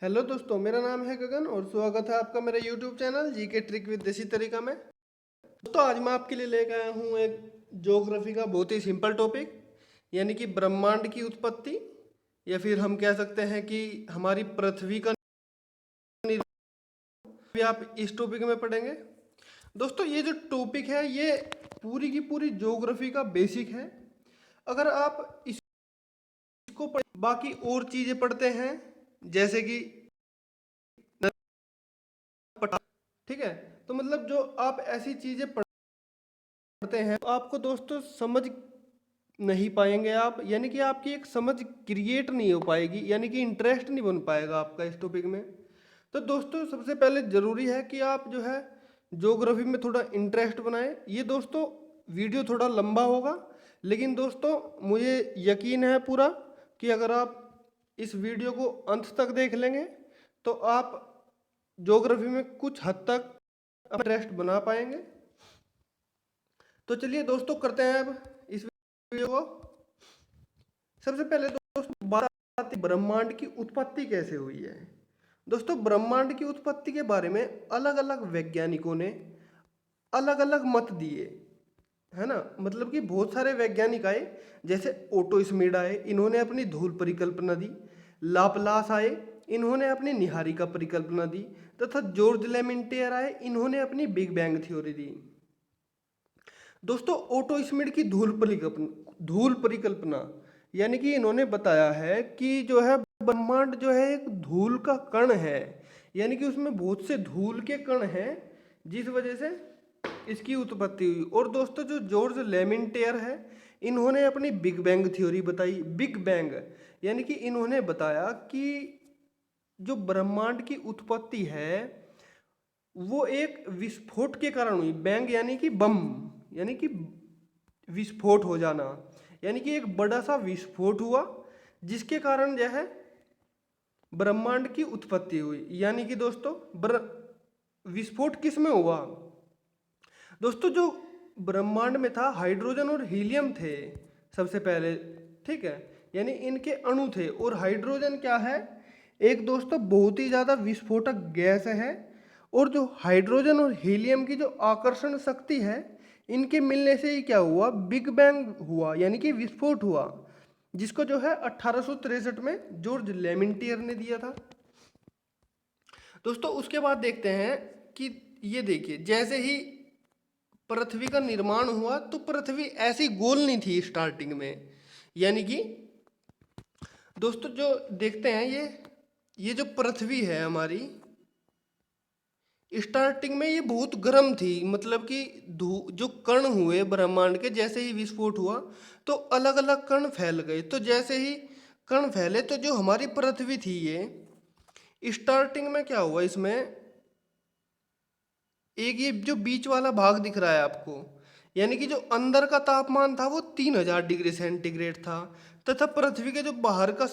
Hello दोस्तों, मेरा नाम है गगन और स्वागत है आपका मेरे यूट्यूब चैनल जी के ट्रिक विद देसी तरीका में। दोस्तों, आज मैं आपके लिए लेकर आया हूँ एक ज्योग्राफी का बहुत ही सिंपल टॉपिक, यानी कि ब्रह्मांड की उत्पत्ति, या फिर हम कह सकते हैं कि हमारी पृथ्वी का भी आप इस टॉपिक में पढ़ेंगे। दोस्तों, ये जो टॉपिक है ये पूरी की पूरी ज्योग्राफी का बेसिक है। अगर आप इसको बाकी और चीज़ें पढ़ते हैं, जैसे कि ठीक है, तो मतलब जो आप ऐसी चीज़ें पढ़ते हैं तो आपको दोस्तों समझ नहीं पाएंगे आप, यानी कि आपकी एक समझ क्रिएट नहीं हो पाएगी, यानी कि इंटरेस्ट नहीं बन पाएगा आपका इस टॉपिक में। तो दोस्तों, सबसे पहले ज़रूरी है कि आप जो है ज्योग्राफी में थोड़ा इंटरेस्ट बनाएं। ये दोस्तों वीडियो थोड़ा लंबा होगा, लेकिन दोस्तों मुझे यकीन है पूरा कि अगर आप इस वीडियो को अंत तक देख लेंगे तो आप ज्योग्राफी में कुछ हद तक इंटरेस्ट बना पाएंगे। तो चलिए दोस्तों, करते हैं अब इस वीडियो को। सबसे पहले दोस्तों बात आती है ब्रह्मांड की उत्पत्ति कैसे हुई है। दोस्तों, ब्रह्मांड की उत्पत्ति के बारे में अलग अलग वैज्ञानिकों ने अलग अलग मत दिए, है ना। मतलब कि बहुत सारे वैज्ञानिक आए, जैसे ओटो स्मिड आए, इन्होंने अपनी धूल परिकल्पना दी। लाप्लास आए, इन्होंने अपनी निहारिका परिकल्पना दी। तथा जॉर्ज लेमिंटेयर आए, इन्होंने अपनी बिग बैंग थ्योरी दी। दोस्तों, ओटो स्मिड की धूल परिकल्पना, यानी कि इन्होंने बताया है कि जो है ब्रह्मांड जो है एक धूल का कण है, यानी कि उसमें बहुत से धूल के कण हैं, जिस वजह से इसकी उत्पत्ति हुई। और दोस्तों, जो जॉर्ज लेमिंटेयर है, इन्होंने अपनी बिग बैंग थ्योरी बताई। बिग बैंग यानी कि इन्होंने बताया कि जो ब्रह्मांड की उत्पत्ति है वो एक विस्फोट के कारण हुई। बैंग यानी कि बम, यानी कि विस्फोट हो जाना, यानी कि एक बड़ा सा विस्फोट हुआ जिसके कारण जो है ब्रह्मांड की उत्पत्ति हुई। यानी कि दोस्तों विस्फोट किस में हुआ। दोस्तों, जो ब्रह्मांड में था हाइड्रोजन और हीलियम थे सबसे पहले, ठीक है, यानी इनके अणु थे। और हाइड्रोजन क्या है, एक दोस्तों बहुत ही ज़्यादा विस्फोटक गैस है। और जो हाइड्रोजन और हीलियम की जो आकर्षण शक्ति है, इनके मिलने से ही क्या हुआ, बिग बैंग हुआ, यानी कि विस्फोट हुआ, जिसको जो है 1863 में जॉर्ज लेमिंटियर ने दिया था। दोस्तों, उसके बाद देखते हैं कि ये देखिए, जैसे ही पृथ्वी का निर्माण हुआ तो पृथ्वी ऐसी गोल नहीं थी स्टार्टिंग में। यानी कि दोस्तों जो देखते हैं ये जो पृथ्वी है हमारी, स्टार्टिंग में ये बहुत गर्म थी। मतलब कि जो कण हुए ब्रह्मांड के, जैसे ही विस्फोट हुआ तो अलग अलग कण फैल गए। तो जैसे ही कण फैले तो जो हमारी पृथ्वी थी ये स्टार्टिंग में क्या हुआ, इसमें एक ये जो बीच वाला भाग दिख रहा है आपको, यानी कि जो अंदर का तापमान था वो 3000 डिग्री सेंटीग्रेड था, तथा पृथ्वी के जो बाहर का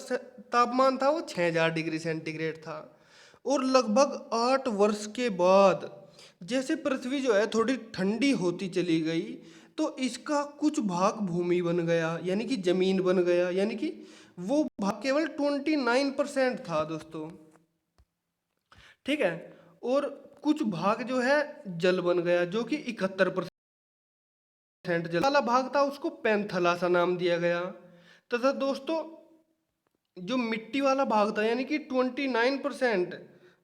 तापमान था वो 6000 डिग्री सेंटीग्रेड था। और लगभग 8 वर्ष के बाद जैसे पृथ्वी जो है थोड़ी ठंडी होती चली गई तो इसका कुछ भाग भूमि बन गया, यानी कि जमीन बन गया। यानी कि वो भाग केवल 29% था दोस्तों, ठीक है। और कुछ भाग जो है जल बन गया, जो कि 71% जल वाला भाग था, उसको पैंथलासा नाम दिया गया। तथा दोस्तों जो मिट्टी वाला भाग था, यानी कि 29%,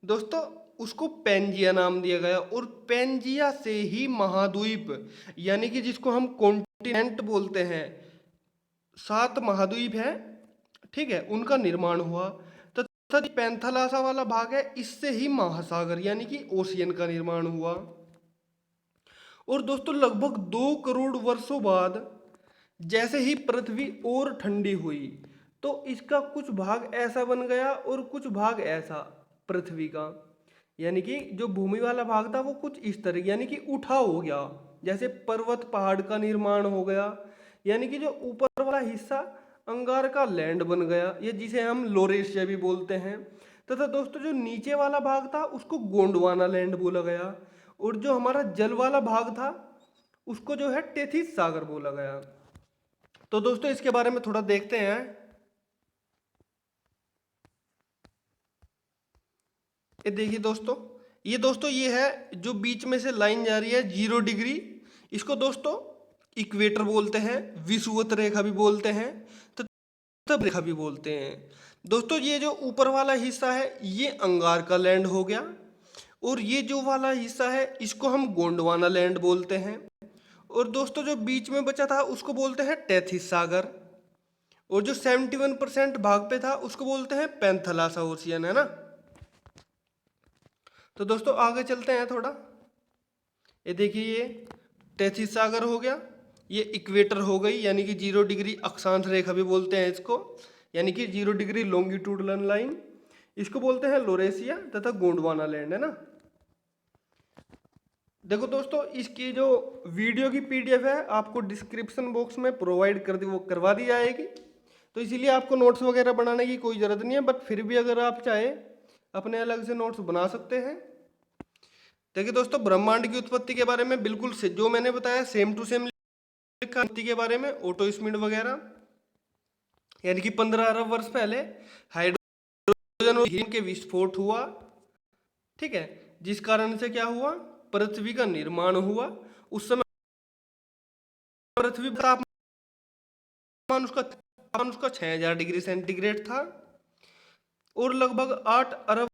दोस्तों उसको पेंजिया नाम दिया गया। और पेंजिया से ही महाद्वीप, यानी कि जिसको हम कॉन्टिनेंट बोलते हैं, 7 महाद्वीप हैं, ठीक है, उनका निर्माण हुआ। तथा पैंथलासा वाला भाग है, इससे ही महासागर यानी कि ओशियन का निर्माण हुआ। और दोस्तों लगभग 2 करोड़ वर्षों बाद जैसे ही पृथ्वी और ठंडी हुई तो इसका कुछ भाग ऐसा बन गया और कुछ भाग ऐसा पृथ्वी का, यानी कि जो भूमि वाला भाग था वो कुछ इस तरह, यानी कि उठा हो गया, जैसे पर्वत पहाड़ का निर्माण हो गया। यानी कि जो ऊपर वाला हिस्सा अंगार का लैंड बन गया, ये जिसे हम लोरेशिया भी बोलते हैं। तथा दोस्तों जो नीचे वाला भाग था उसको गोंडवाना लैंड बोला गया। और जो हमारा जल वाला भाग था उसको जो है टेथिस सागर बोला गया। तो दोस्तों इसके बारे में थोड़ा देखते हैं। ये देखिए दोस्तों, ये है जो बीच में से लाइन जा रही है 0 डिग्री, इसको दोस्तों इक्वेटर बोलते हैं, विषुवत रेखा भी बोलते हैं, तब रेखा भी बोलते हैं। दोस्तों ये जो ऊपर वाला हिस्सा है ये अंगारका लैंड हो गया, और ये जो वाला हिस्सा है इसको हम गोंडवाना लैंड बोलते हैं। और दोस्तों जो बीच में बचा था उसको बोलते हैं टेथिस सागर, और जो 71% भाग पे था उसको बोलते हैं पैंथलासा ओशियन, है ना। तो दोस्तों आगे चलते हैं थोड़ा। ये देखिए ये टेथिस सागर हो गया, ये इक्वेटर हो गई यानी कि 0 डिग्री अक्षांश रेखा भी बोलते हैं इसको, यानी कि 0 डिग्री लॉन्गिट्यूडनल लाइन, इसको बोलते हैं लोरेशिया तथा गोंडवाना लैंड, है ना। देखो दोस्तों इसकी जो वीडियो की पीडीएफ है आपको डिस्क्रिप्शन बॉक्स में प्रोवाइड वो करवा दी जाएगी, तो इसीलिए आपको नोट्स वगैरह बनाने की कोई ज़रूरत नहीं है, बट फिर भी अगर आप चाहे अपने अलग से नोट्स बना सकते हैं। देखिए दोस्तों ब्रह्मांड की उत्पत्ति के बारे में बिल्कुल से जो मैंने बताया सेम टू सेम लिखा उत्पत्ति के बारे में, ओटो स्मिड वगैरह, यानी कि 15 अरब वर्ष पहले हाइड्रोजन और हीलियम के विस्फोट हुआ, ठीक है, जिस कारण से क्या हुआ, पृथ्वी का निर्माण हुआ। उस समय पृथ्वी का तापमान उसका 6000 डिग्री सेंटीग्रेड था, और लगभग 8 अरब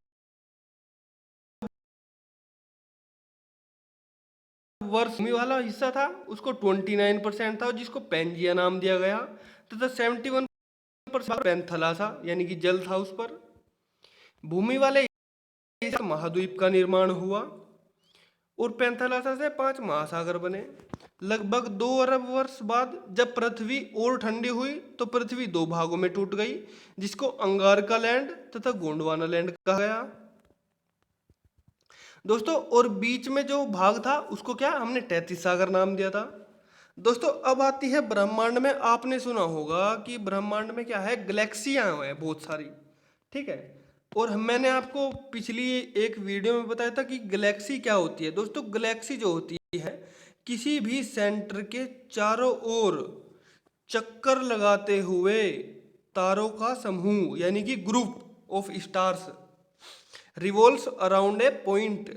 वर्ष भूमि वाला हिस्सा था उसको 29% था, जिसको पेंजिया नाम दिया गया, तथा 71% पैंथलासा यानी कि जल था उस पर। भूमि वाले महाद्वीप का निर्माण हुआ, और पैंथलासा से 5 महासागर बने। लगभग 2 अरब वर्ष बाद जब पृथ्वी और ठंडी हुई तो पृथ्वी 2 भागों में टूट गई, जिसको अंगारका लैंड तथा गोंडवाना लैंड कहा गया दोस्तों। और बीच में जो भाग था उसको क्या हमने टेथिस सागर नाम दिया था दोस्तों। अब आती है ब्रह्मांड में, आपने सुना होगा कि ब्रह्मांड में क्या है, गैलेक्सियां हैं बहुत सारी, ठीक है। और मैंने आपको पिछली एक वीडियो में बताया था कि गैलेक्सी क्या होती है दोस्तों। गैलेक्सी जो होती है किसी भी सेंटर के चारों ओर चक्कर लगाते हुए तारों का समूह, यानी कि group of stars revolves around a point,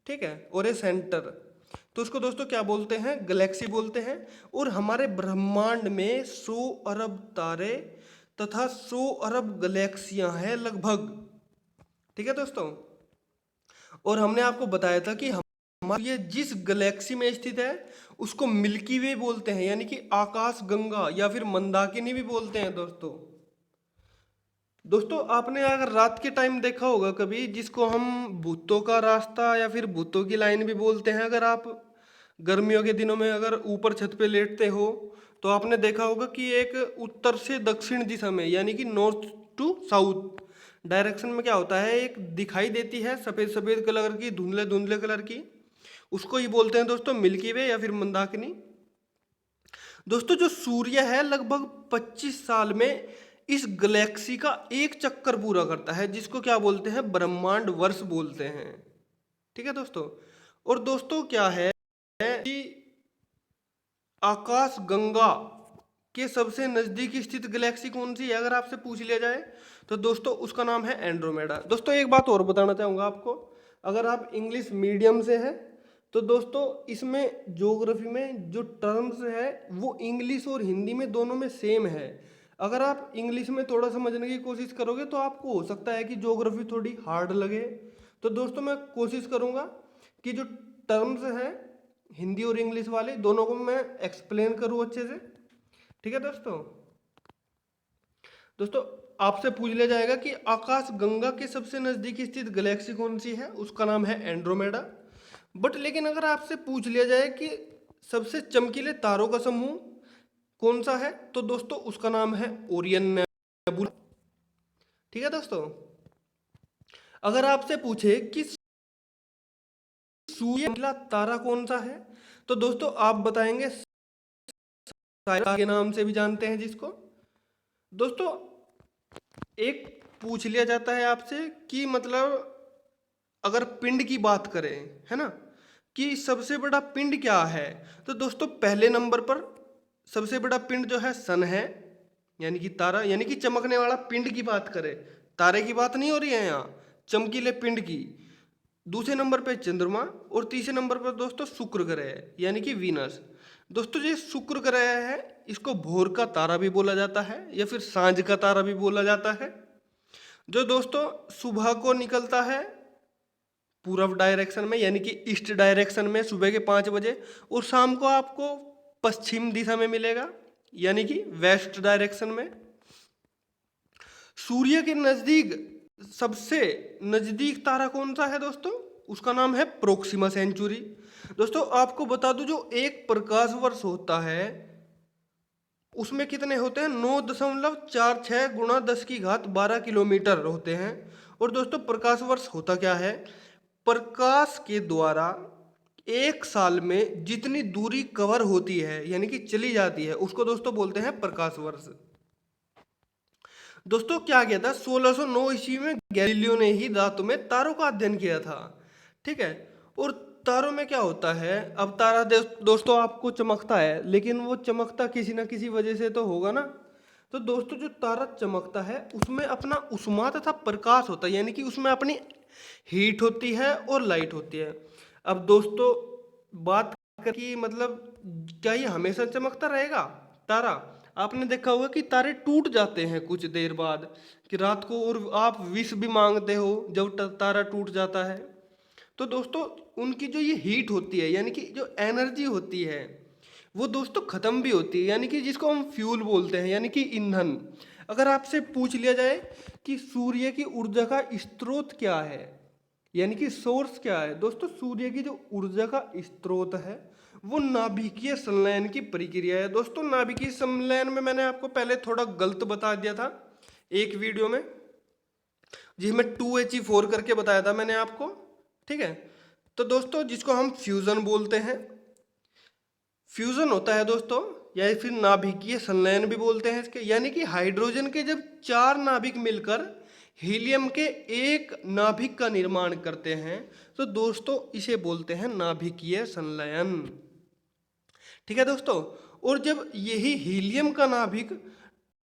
ठीक है, और ए सेंटर, तो उसको दोस्तों क्या बोलते हैं, गैलेक्सी बोलते हैं। और हमारे ब्रह्मांड में 100 अरब तारे तथा 100 अरब गैलेक्सियां हैं लगभग, ठीक है दोस्तों। और हमने आपको बताया था कि हमारे ये जिस गैलेक्सी में स्थित है उसको मिल्की वे बोलते हैं, यानी कि आकाश गंगा या फिर मंदाकिनी भी बोलते हैं दोस्तों। दोस्तों आपने अगर रात के टाइम देखा होगा कभी, जिसको हम भूतों का रास्ता या फिर भूतों की लाइन भी बोलते हैं, अगर आप गर्मियों के दिनों में अगर ऊपर छत पे लेटते हो तो आपने देखा होगा कि एक उत्तर से दक्षिण दिशा में, यानी कि नॉर्थ टू साउथ डायरेक्शन में क्या होता है, एक दिखाई देती है सफ़ेद सफ़ेद कलर की, धुंधले धुंधले कलर की, उसको ही बोलते हैं दोस्तों मिल्की वे या फिर मंदाकिनी। दोस्तों जो सूर्य है लगभग 25 साल में इस गैलेक्सी का एक चक्कर पूरा करता है, जिसको क्या बोलते हैं, ब्रह्मांड वर्ष बोलते हैं, ठीक है दोस्तों। और दोस्तों क्या है कि आकाश गंगा के सबसे नजदीक स्थित गैलेक्सी कौन सी है अगर आपसे पूछ लिया जाए तो दोस्तों उसका नाम है एंड्रोमेडा। दोस्तों एक बात और बताना चाहूँगा आपको, अगर आप इंग्लिश मीडियम से हैं तो दोस्तों इसमें ज्योग्राफी में जो टर्म्स है वो इंग्लिश और हिंदी में दोनों में सेम है। अगर आप इंग्लिश में थोड़ा समझने की कोशिश करोगे तो आपको हो सकता है कि ज्योग्राफी थोड़ी हार्ड लगे, तो दोस्तों मैं कोशिश करूँगा कि जो टर्म्स हैं हिंदी और इंग्लिश वाले दोनों को मैं एक्सप्लेन करूँ अच्छे से, ठीक है दोस्तों। दोस्तों आपसे पूछ लिया जाएगा कि आकाश गंगा के सबसे नजदीक स्थित गैलेक्सी कौन सी है, उसका नाम है एंड्रोमेडा। बट लेकिन अगर आपसे पूछ लिया जाए कि सबसे चमकीले तारों का समूह कौन सा है तो दोस्तों उसका नाम है ओरियन नेबुला, ठीक है दोस्तों। अगर आपसे पूछे कि सूर्य नीला तारा कौन सा है तो दोस्तों आप बताएंगे साइरा के नाम से भी जानते हैं जिसको। दोस्तों एक पूछ लिया जाता है आपसे कि मतलब अगर पिंड की बात करें, है ना, कि सबसे बड़ा पिंड क्या है, तो दोस्तों पहले नंबर पर सबसे बड़ा पिंड जो है सन है, यानी कि तारा, यानी कि चमकने वाला पिंड की बात करें, तारे की बात नहीं हो रही है यहाँ, चमकीले पिंड की। दूसरे नंबर पे चंद्रमा और तीसरे नंबर पर दोस्तों शुक्र ग्रह है यानी कि वीनस। दोस्तों ये शुक्र ग्रह है, इसको भोर का तारा भी बोला जाता है या फिर सांझ का तारा भी बोला जाता है, जो दोस्तों सुबह को निकलता है पूर्व डायरेक्शन में यानी कि ईस्ट डायरेक्शन में सुबह के 5 बजे, और शाम को आपको पश्चिम दिशा में मिलेगा यानी कि वेस्ट डायरेक्शन में। सूर्य के नजदीक सबसे नजदीक तारा कौन सा है दोस्तों? उसका नाम है प्रोक्सिमा सेंचुरी। दोस्तों आपको बता दूं, जो एक प्रकाश वर्ष होता है उसमें कितने होते हैं? 9.46 गुणा 10 की घात 12 किलोमीटर होते हैं। और दोस्तों प्रकाश वर्ष होता क्या है? प्रकाश के द्वारा एक साल में जितनी दूरी कवर होती है यानी कि चली जाती है उसको दोस्तों बोलते हैं प्रकाश वर्ष। दोस्तों क्या किया था? 1609 ईस्वी में गैलीलियो ने ही रात में तारों का अध्ययन किया था। ठीक है। और तारों में क्या होता है? अब तारा दोस्तों आपको चमकता है, लेकिन वो चमकता किसी ना किसी वजह से तो होगा ना। तो दोस्तों जो तारा चमकता है उसमें अपना उष्मा तथा प्रकाश होता है यानी कि उसमें अपनी हीट होती है और लाइट होती है। अब दोस्तों बात करें मतलब क्या ये हमेशा चमकता रहेगा तारा? आपने देखा होगा कि तारे टूट जाते हैं कुछ देर बाद, कि रात को और आप विश भी मांगते हो जब तारा टूट जाता है। तो दोस्तों उनकी जो ये हीट होती है यानी कि जो एनर्जी होती है वो दोस्तों ख़त्म भी होती है, यानी कि जिसको हम फ्यूल बोलते हैं यानी कि ईंधन। अगर आपसे पूछ लिया जाए कि सूर्य की ऊर्जा का स्रोत क्या है यानी कि सोर्स क्या है, दोस्तों सूर्य की जो ऊर्जा का स्रोत है वो नाभिकीय संलयन की प्रक्रिया है। दोस्तों नाभिकीय संलयन में मैंने आपको पहले थोड़ा गलत बता दिया था एक वीडियो में, जिसमें 2He4 करके बताया था मैंने आपको। ठीक है। तो दोस्तों जिसको हम फ्यूजन बोलते हैं, फ्यूजन होता है दोस्तों, या फिर नाभिकीय संलयन भी बोलते हैं इसके, यानी कि हाइड्रोजन के जब 4 नाभिक मिलकर हीलियम के एक नाभिक का निर्माण करते हैं तो दोस्तों इसे बोलते हैं नाभिकीय संलयन। ठीक है दोस्तों। और जब यही हीलियम का नाभिक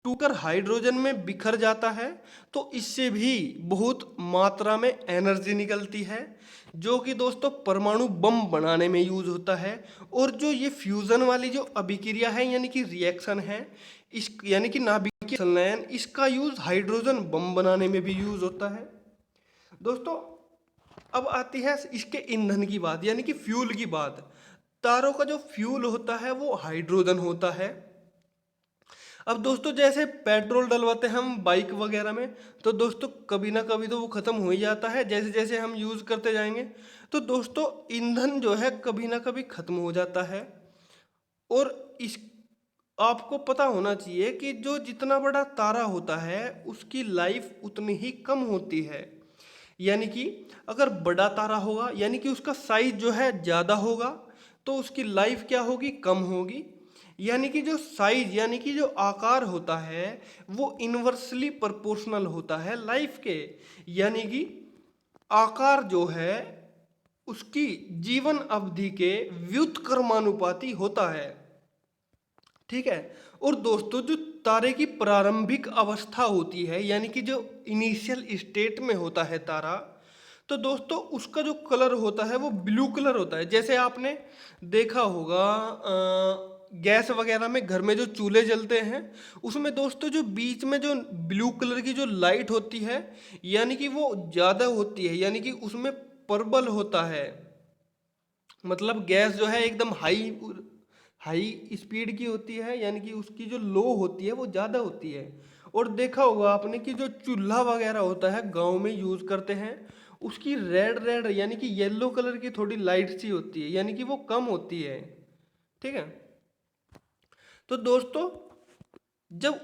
टूटकर हाइड्रोजन में बिखर जाता है तो इससे भी बहुत मात्रा में एनर्जी निकलती है, जो कि दोस्तों परमाणु बम बनाने में यूज होता है। और जो ये फ्यूजन वाली जो अभिक्रिया है यानी कि रिएक्शन है, इस यानी कि नाभिकीय संलयन, इसका यूज हाइड्रोजन बम बनाने में भी यूज होता है दोस्तों। अब आती है इसके ईंधन की बात यानी कि फ्यूल की बात। तारों का जो फ्यूल होता है वो हाइड्रोजन होता है। अब दोस्तों जैसे पेट्रोल डलवाते हैं हम बाइक वगैरह में, तो दोस्तों कभी ना कभी तो वो ख़त्म हो ही जाता है जैसे जैसे हम यूज़ करते जाएंगे। तो दोस्तों ईंधन जो है कभी ना कभी ख़त्म हो जाता है। और इस आपको पता होना चाहिए कि जो जितना बड़ा तारा होता है उसकी लाइफ उतनी ही कम होती है। यानी कि अगर बड़ा तारा होगा यानी कि उसका साइज जो है ज़्यादा होगा तो उसकी लाइफ क्या होगी? कम होगी। यानी कि जो साइज यानी कि जो आकार होता है वो इन्वर्सली प्रोपोर्शनल होता है लाइफ के, यानी कि आकार जो है उसकी जीवन अवधि के व्युत्क्रमानुपाती होता है। ठीक है। और दोस्तों जो तारे की प्रारंभिक अवस्था होती है यानी कि जो इनिशियल स्टेट में होता है तारा, तो दोस्तों उसका जो कलर होता है वो ब्लू कलर होता है। जैसे आपने देखा होगा गैस वगैरह में घर में जो चूल्हे जलते हैं उसमें दोस्तों जो बीच में जो ब्लू कलर की जो लाइट होती है यानी कि वो ज़्यादा होती है, यानी कि उसमें प्रबल होता है। मतलब गैस जो है एकदम हाई हाई स्पीड की होती है यानी कि उसकी जो लो होती है वो ज़्यादा होती है। और देखा होगा आपने कि जो चूल्हा वगैरह होता है गांव में यूज़ करते हैं उसकी रेड रेड यानी कि येलो कलर की थोड़ी लाइट सी होती है यानी कि वो कम होती है। ठीक है। तो दोस्तों जब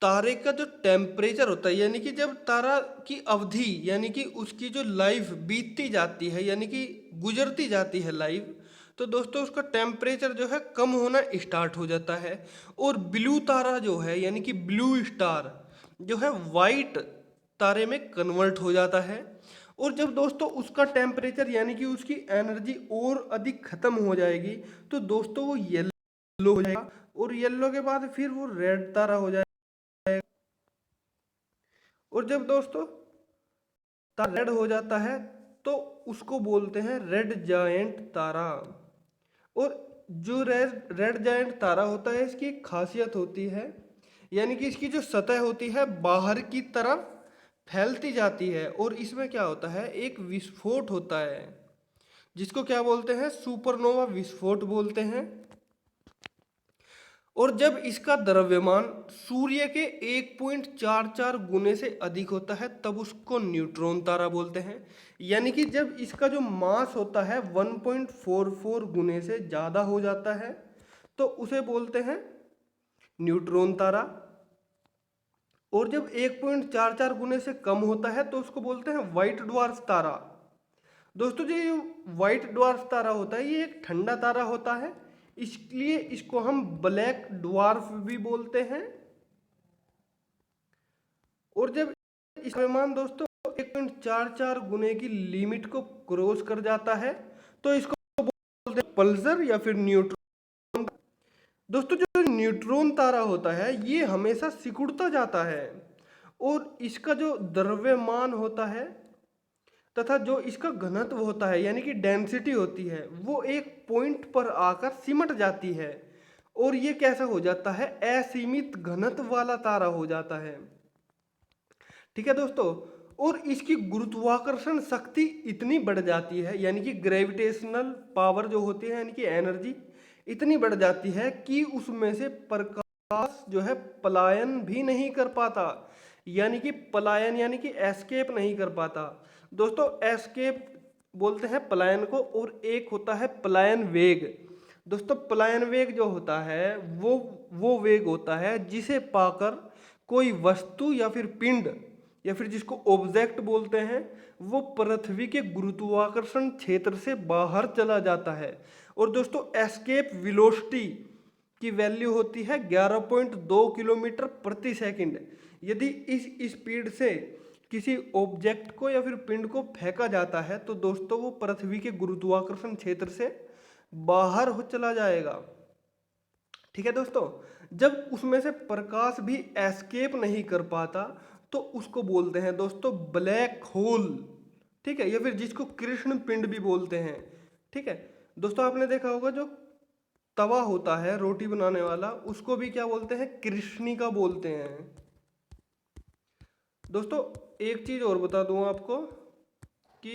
तारे का जो टेम्परेचर होता है यानी कि जब तारा की अवधि यानी कि उसकी जो लाइफ बीतती जाती है यानी कि गुजरती जाती है लाइफ, तो दोस्तों उसका टेम्परेचर जो है कम होना स्टार्ट हो जाता है। और ब्लू तारा जो है यानी कि ब्लू स्टार जो है वाइट तारे में कन्वर्ट हो जाता है। और जब दोस्तों उसका टेम्परेचर यानी कि उसकी एनर्जी और अधिक खत्म हो जाएगी तो दोस्तों वो येलो हो जाएगा, और येलो के बाद फिर वो रेड तारा हो जाएगा। और जब दोस्तों तारा रेड हो जाता है तो उसको बोलते हैं रेड जायंट तारा। और जो रेड रेड जायंट तारा होता है, इसकी एक खासियत होती है, यानी कि इसकी जो सतह होती है बाहर की तरफ फैलती जाती है, और इसमें क्या होता है, एक विस्फोट होता है जिसको क्या बोलते हैं, सुपरनोवा विस्फोट बोलते हैं। और जब इसका द्रव्यमान सूर्य के 1.44 गुने से अधिक होता है तब उसको न्यूट्रॉन तारा बोलते हैं। यानी कि जब इसका जो मास होता है 1.44 गुने से ज़्यादा हो जाता है तो उसे बोलते हैं न्यूट्रॉन तारा। और जब 1.44 गुने से कम होता है तो उसको बोलते हैं व्हाइट ड्वार्फ तारा। दोस्तों जो ये व्हाइट ड्वार्फ तारा होता है ये एक ठंडा तारा होता है, इसलिए इसको हम ब्लैक ड्वार्फ भी बोलते हैं। और जब इसका द्रव्यमान दोस्तों 1.44 गुने की लिमिट को क्रॉस कर जाता है तो इसको बोलते हैं पल्सर या फिर न्यूट्रॉन। दोस्तों जो न्यूट्रॉन तारा होता है ये हमेशा सिकुड़ता जाता है, और इसका जो द्रव्यमान होता है तथा जो इसका घनत्व होता है यानी कि डेंसिटी होती है वो एक पॉइंट पर आकर सिमट जाती है, और ये कैसा हो जाता है, असीमित घनत्व वाला तारा हो जाता है। ठीक है दोस्तों, और इसकी गुरुत्वाकर्षण शक्ति इतनी बढ़ जाती है, यानी कि ग्रेविटेशनल पावर जो होती है यानी कि एनर्जी इतनी बढ़ जाती है कि उसमें से प्रकाश जो है पलायन भी नहीं कर पाता, यानी कि पलायन यानी कि एस्केप नहीं कर पाता। दोस्तों एस्केप बोलते हैं पलायन को, और एक होता है पलायन वेग। दोस्तों पलायन वेग जो होता है वो वेग होता है जिसे पाकर कोई वस्तु या फिर पिंड या फिर जिसको ऑब्जेक्ट बोलते हैं वो पृथ्वी के गुरुत्वाकर्षण क्षेत्र से बाहर चला जाता है। और दोस्तों एस्केप वेलोसिटी की वैल्यू होती है 11.2 किलोमीटर प्रति सेकंड। यदि इस स्पीड से किसी ऑब्जेक्ट को या फिर पिंड को फेंका जाता है तो दोस्तों वो पृथ्वी के गुरुत्वाकर्षण क्षेत्र से बाहर हो चला जाएगा। ठीक है दोस्तों, जब उसमें से प्रकाश भी एस्केप नहीं कर पाता तो उसको बोलते हैं दोस्तों ब्लैक होल। ठीक है, या फिर जिसको कृष्ण पिंड भी बोलते हैं। ठीक है दोस्तों, आपने देखा होगा जो तवा होता है रोटी बनाने वाला उसको भी क्या बोलते हैं, कृष्णिका बोलते हैं। दोस्तों एक चीज और बता दूं आपको कि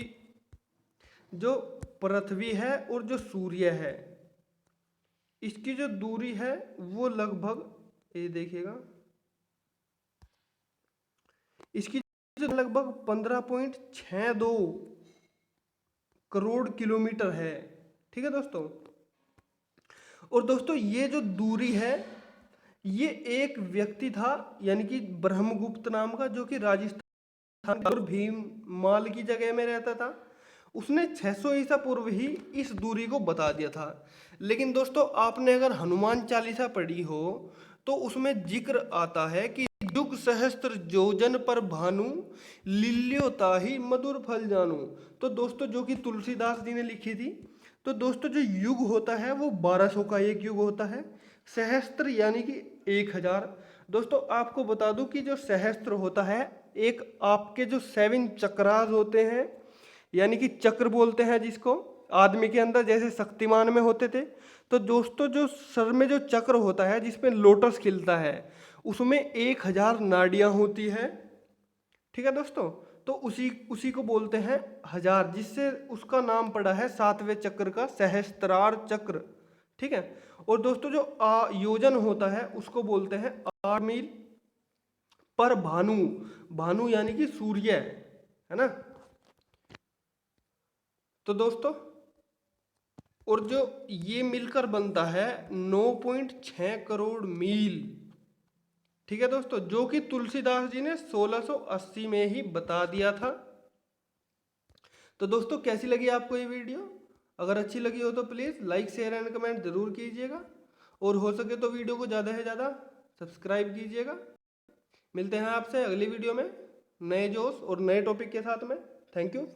जो पृथ्वी है और जो सूर्य है इसकी जो दूरी है वो लगभग, ये देखिएगा, इसकी जो लगभग 15.62 करोड़ किलोमीटर है। ठीक है दोस्तों, और दोस्तों ये जो दूरी है ये एक व्यक्ति था यानी कि ब्रह्मगुप्त नाम का, जो कि राजस्थान और भीममाल की जगह में रहता था। उसने 600 ईसा पूर्व ही इस दूरी को बता दिया था। लेकिन दोस्तों आपने अगर हनुमान चालीसा पढ़ी हो तो उसमें जिक्र आता है कि युग सहस्त्र योजन पर भानु लिल्यो ताहि मधुर फल जानू। तो दोस्तों जो कि तुलसीदास जी ने लिखी थी। तो दोस्तों जो युग होता है वो 1200 का एक युग होता है, सहस्त्र यानी कि 1000। दोस्तों आपको बता दूं कि जो सहस्त्र होता है एक आपके जो 7 चक्रास होते हैं यानी कि चक्र बोलते हैं जिसको आदमी के अंदर जैसे शक्तिमान में होते थे। तो दोस्तों जो सर में जो चक्र होता है जिसमें लोटस खिलता है उसमें 1000 नाड़ियां होती है। ठीक है दोस्तों, तो उसी को बोलते हैं हजार, जिससे उसका नाम पड़ा है 7वें चक्र का सहस्त्रार चक्र। ठीक है, और दोस्तों जो योजन होता है उसको बोलते हैं 8 मील पर भानु। भानु यानी कि सूर्य है ना। तो दोस्तों और जो ये मिलकर बनता है 9.6 करोड़ मील। ठीक है दोस्तों, जो कि तुलसीदास जी ने 1680 में ही बता दिया था। तो दोस्तों कैसी लगी आपको ये वीडियो? अगर अच्छी लगी हो तो please like share and comment ज़रूर कीजिएगा, और हो सके तो वीडियो को ज़्यादा से ज़्यादा सब्सक्राइब कीजिएगा। मिलते हैं आपसे अगली वीडियो में नए जोश और नए टॉपिक के साथ में। Thank you.